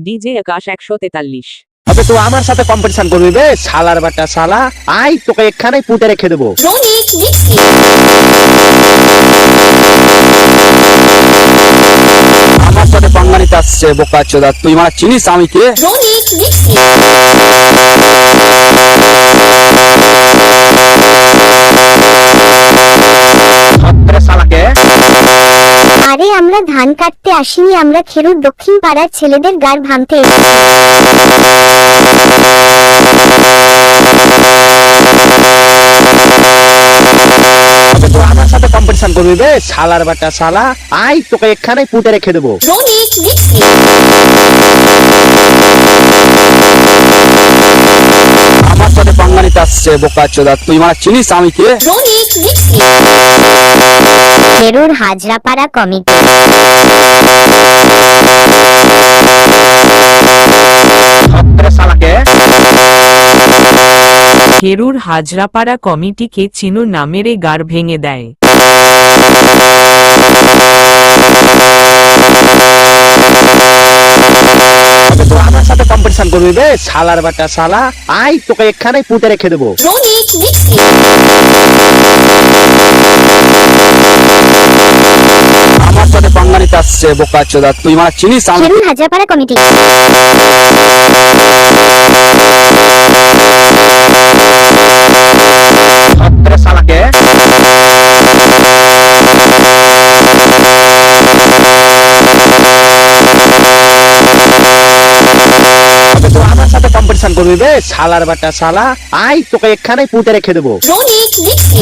DJ আকাশ 143। আবে তো আমার সাথে কম্পিটিশন করবি বে শালার বাটা শালা। আই তোকে এখানেই পুঁতে রেখে দেবো। রনিক মিক্সি আমার সাথে পাঙ্গা নিতে আসছে বোকা চোদা। তুই মানে চিনিস আমি কে? রনিক মিক্সি সত্তরে শালাকে। আরে আমরা ধান কাটতে আসিনি, আমরা খেরুর দক্ষিণ পাড়ার ছেলেদের গাড় ভাঙতে এসেছি। আবে তো আমার সাথে কম্পিটিশন করবি বে শালার বাটা শালা। আই তোকে এখানেই পুঁতে রেখে দেবো। রনিক মিক্সি আমার সাথে পাঙ্গা নিতে আসছে বোকা চোদা। তুই মানে চিনিস আমি কে? Ronik mixie খেরুর Hazrapara committee. সত্তরে শালাকে। খেরুর হাজরাপাড়া কমিটিকে চিনু নামেরে গাড় ভেঙে দেয়। আবে তো আমার সাথে কম্পিটিশন করবি বে শালার বাটা শালা। আই তোকে এখানেই পুঁতে রেখে দেবো। রনিক মিক্সি আমার সাথে পাঙ্গা নিতে আসছে বোকা চোদা। তুই মানে চিনিস আমি? খেরুর হাজরাপাড়া কমিটি। সত্তরে শালাকে। আবে তো আমার সাথে কম্পিটিশন করবি বে শালার বাটা শালা। আই তোকে এখানেই পুঁতে রেখে দেবো। রনিক মিক্সি